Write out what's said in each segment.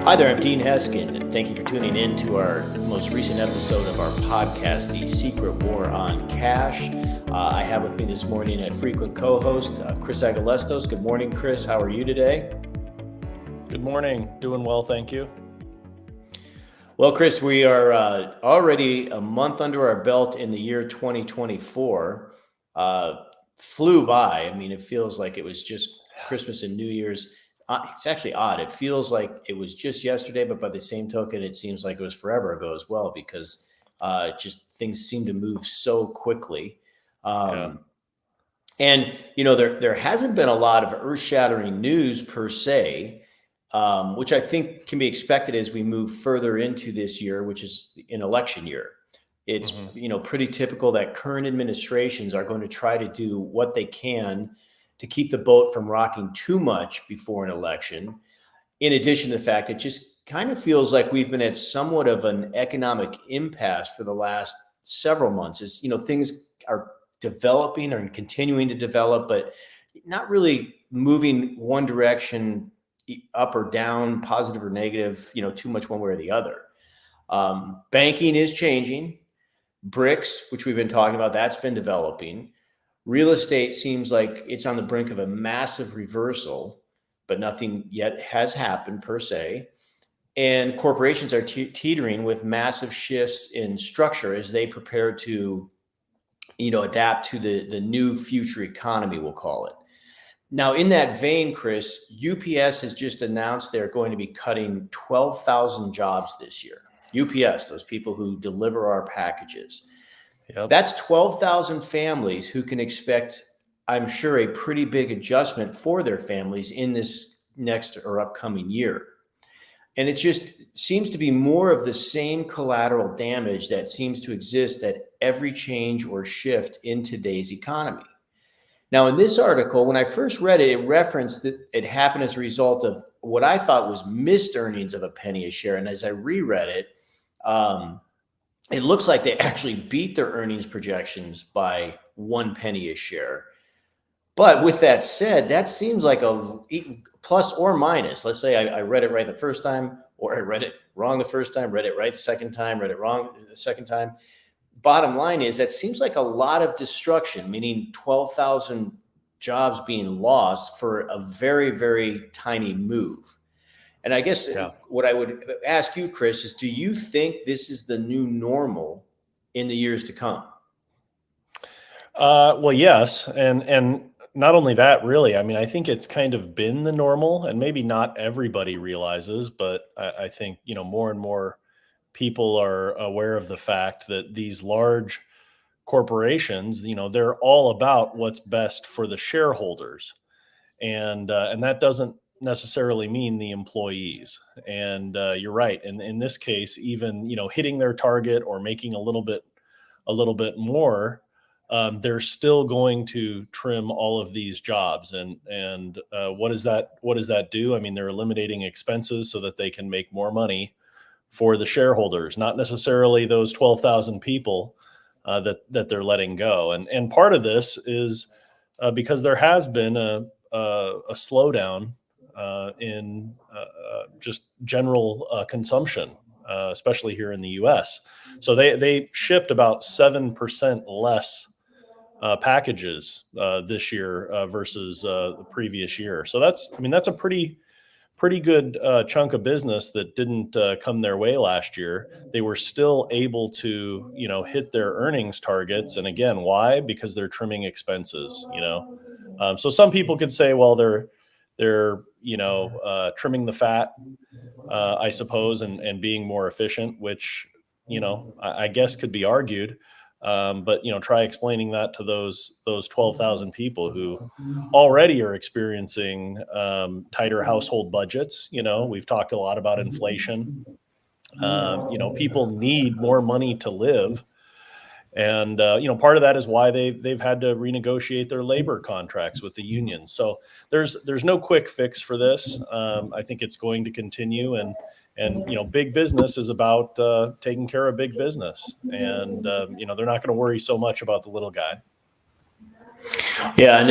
Hi there, I'm Dean Heskin, and thank you for tuning in to our most recent episode of our podcast, The Secret War on Cash. I have with me this morning a frequent co-host, Chris Agelastos. Good morning, Chris. How are you today? Good morning. Doing well, thank you. Well, Chris, we are already a month under our belt in the year 2024. Flew by. I mean, it feels like it was just Christmas and New Year's. It's actually odd. It feels like it was just yesterday, but by the same token, it seems like it was forever ago as well, because just things seem to move so quickly. And, you know, there hasn't been a lot of earth-shattering news per se, which I think can be expected as we move further into this year, which is an election year. It's, pretty typical that current administrations are going to try to do what they can to keep the boat from rocking too much before an election. In addition to the fact, it just kind of feels like we've been at somewhat of an economic impasse for the last several months. As things are developing and continuing to develop, but not really moving one direction, up or down, positive or negative, too much one way or the other. Banking is changing. BRICS, which we've been talking about, that's been developing. Real estate seems like it's on the brink of a massive reversal, but nothing yet has happened per se. And corporations are teetering with massive shifts in structure as they prepare to, adapt to the new future economy, we'll call it. Now, in that vein, Chris, UPS has just announced they're going to be cutting 12,000 jobs this year. UPS, those people who deliver our packages. Yep. That's 12,000 families who can expect, I'm sure, a pretty big adjustment for their families in this next or upcoming year. And it just seems to be more of the same collateral damage that seems to exist at every change or shift in today's economy. Now, in this article, when I first read it, it referenced that it happened as a result of what I thought was missed earnings of a penny a share. And as I reread it, it looks like they actually beat their earnings projections by 1 penny a share. But with that said, that seems like a plus or minus. Let's say I read it right the first time, or I read it wrong the first time, read it right the second time, read it wrong the second time. Bottom line is that seems like a lot of destruction, meaning 12,000 jobs being lost for a very, very tiny move. And I guess what I would ask you, Chris, is do you think this is the new normal in the years to come? Well, yes. And not only that, really, I mean, I think it's kind of been the normal, and maybe not everybody realizes, but I think, more and more people are aware of the fact that these large corporations, they're all about what's best for the shareholders. And that doesn't necessarily mean the employees. And you're right. And in this case, even, hitting their target or making a little bit more, they're still going to trim all of these jobs. And what does that do? I mean, they're eliminating expenses so that they can make more money for the shareholders, not necessarily those 12,000 people that they're letting go. And part of this is because there has been a slowdown in just general consumption, especially here in the U.S. So they shipped about 7% less packages this year versus the previous year. So that's a pretty good chunk of business that didn't come their way last year. They were still able to, hit their earnings targets. And again, why? Because they're trimming expenses, So some people could say, well, they're trimming the fat, I suppose, and being more efficient, which, I guess could be argued. But try explaining that to those 12,000 people who already are experiencing tighter household budgets. We've talked a lot about inflation. People need more money to live, and part of that is why they've had to renegotiate their labor contracts with the unions. So there's no quick fix for this. I think it's going to continue, and big business is about taking care of big business, and they're not going to worry so much about the little guy. Yeah, and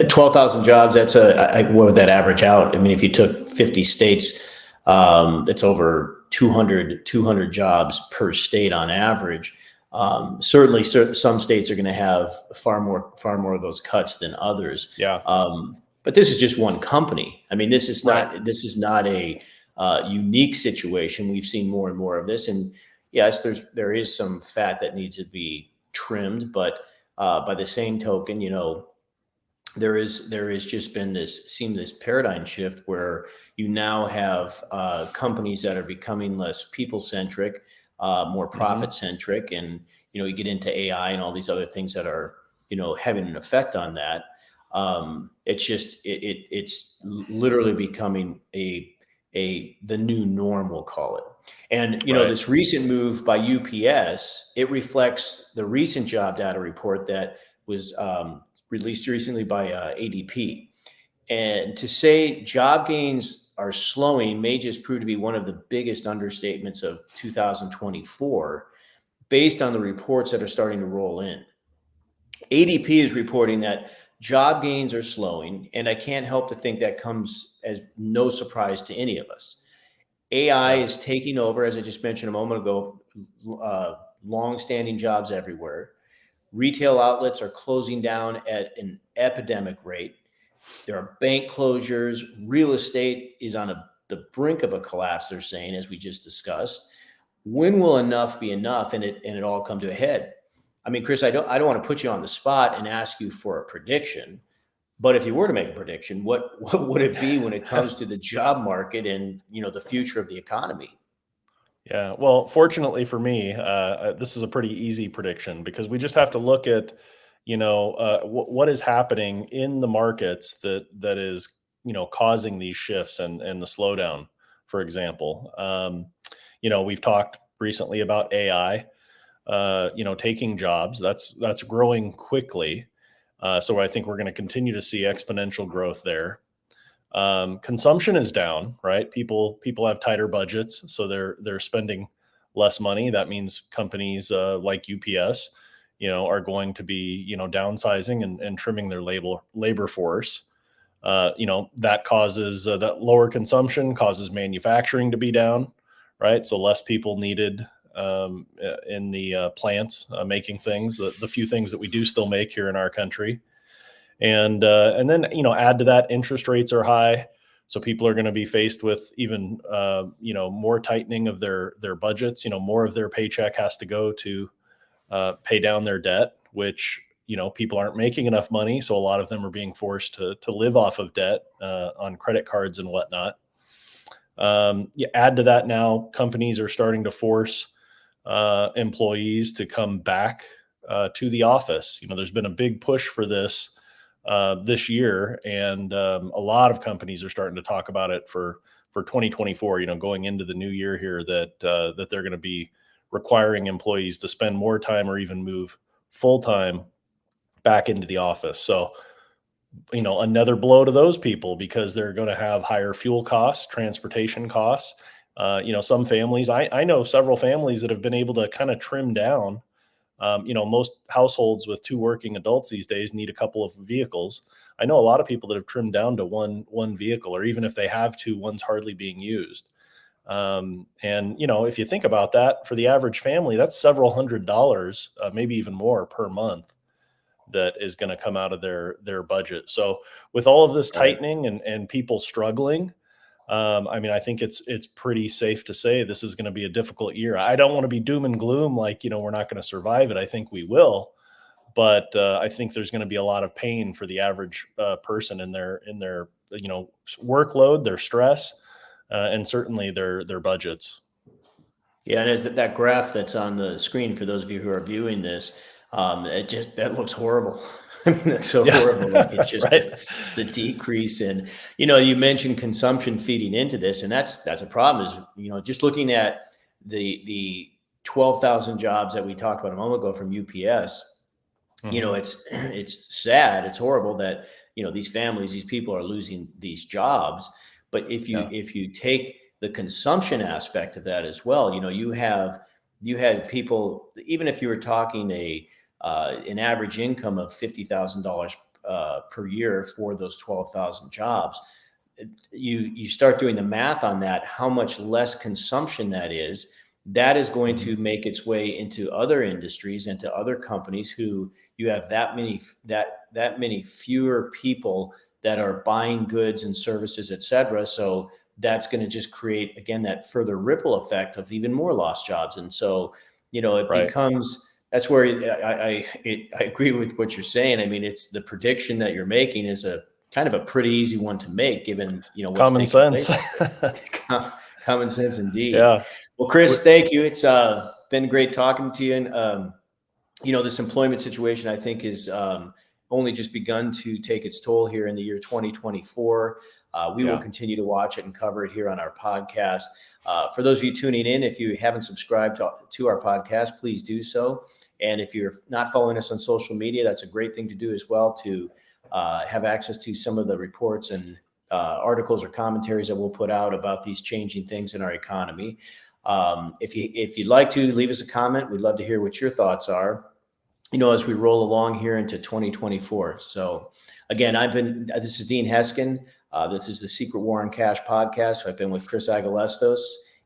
12,000 jobs, what would that average out? I mean, if you took 50 states, It's over 200 jobs per state on average. Certainly, some states are going to have far more of those cuts than others. Yeah. But this is just one company. I mean, this is Right. not a unique situation. We've seen more and more of this, and yes, there is some fat that needs to be trimmed. But by the same token, there is just been this paradigm shift where you now have companies that are becoming less people centric, more Hmm. profit centric, and you get into AI and all these other things that are having an effect on that. It's literally becoming the new norm, we'll call it. And Right. this recent move by UPS, it reflects the recent job data report that was released recently by ADP. And to say job gains are slowing may just prove to be one of the biggest understatements of 2024, based on the reports that are starting to roll in. ADP is reporting that job gains are slowing, and I can't help to think that comes as no surprise to any of us. AI Yeah. is taking over, as I just mentioned a moment ago, long-standing jobs everywhere. Retail outlets are closing down at an epidemic rate. There are bank closures. Real estate is on the brink of a collapse, they're saying, as we just discussed. When will enough be enough and it all come to a head? I mean, Chris, I don't want to put you on the spot and ask you for a prediction, but if you were to make a prediction, what would it be when it comes to the job market and the future of the economy? Yeah. Well, fortunately for me, this is a pretty easy prediction because we just have to look at, what is happening in the markets that is, causing these shifts and the slowdown. For example, we've talked recently about AI, taking jobs. That's growing quickly. So I think we're going to continue to see exponential growth there. Consumption is down, right? People have tighter budgets, so they're spending less money. That means companies like UPS, are going to be downsizing and trimming their labor force. That causes that lower consumption causes manufacturing to be down, right? So less people needed in the plants making things, the few things that we do still make here in our country. And then add to that, interest rates are high, so people are going to be faced with even more tightening of their budgets. More of their paycheck has to go to pay down their debt, which people aren't making enough money, so a lot of them are being forced to live off of debt on credit cards and whatnot. You add to that, now companies are starting to force employees to come back to the office. There's been a big push for this year, and a lot of companies are starting to talk about it for 2024. Going into the new year here, that they're going to be requiring employees to spend more time or even move full time back into the office. So another blow to those people because they're going to have higher fuel costs, transportation costs. Some families, I know several families that have been able to kind of trim down. Most households with two working adults these days need a couple of vehicles. I know a lot of people that have trimmed down to one vehicle, or even if they have two, one's hardly being used. And if you think about that, for the average family, that's several $100s, maybe even more per month, that is going to come out of their budget. So with all of this Right. tightening and people struggling, I mean, I think it's pretty safe to say this is going to be a difficult year. I don't want to be doom and gloom, like we're not going to survive it. I think we will, but I think there's going to be a lot of pain for the average person in their workload, their stress, and certainly their budgets. Yeah, and as that graph that's on the screen for those of you who are viewing this, that looks horrible. I mean, that's so Yeah, horrible. Like it's just right. the decrease, and you mentioned consumption feeding into this, and that's a problem. Is just looking at the 12,000 jobs that we talked about a moment ago from UPS. Hmm. It's sad, it's horrible that these families, these people are losing these jobs. But if you Yeah. if you take the consumption aspect of that as well, you had people, even if you were talking an average income of $50,000 per year for those 12,000 jobs, you start doing the math on that, how much less consumption that is going to make its way into other industries and to other companies who you have that many fewer people that are buying goods and services, et cetera. So that's going to just create, again, that further ripple effect of even more lost jobs. And so, it Right. becomes, that's where I agree with what you're saying. I mean, it's the prediction that you're making is a kind of a pretty easy one to make, given, what's Common taking sense. place out there. Common sense indeed. Yeah. Well, Chris, thank you. It's been great talking to you. And, this employment situation, I think, is only just begun to take its toll here in the year 2024. We will continue to watch it and cover it here on our podcast. For those of you tuning in, if you haven't subscribed to our podcast, please do so. And if you're not following us on social media, that's a great thing to do as well, to have access to some of the reports and articles or commentaries that we'll put out about these changing things in our economy. If you'd like to leave us a comment, we'd love to hear what your thoughts are, as we roll along here into 2024. So again, this is Dean Heskin. This is the Secret War on Cash podcast. I've been with Chris Agelastos,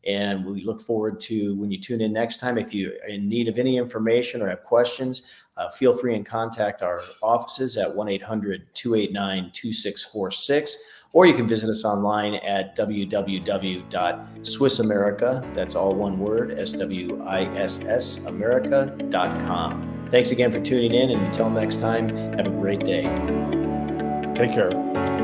and we look forward to when you tune in next time. If you're in need of any information or have questions, feel free and contact our offices at 1-800-289-2646, or you can visit us online at www.swissamerica, that's all one word, SWISS America.com. Thanks again for tuning in, and until next time, have a great day. Take care.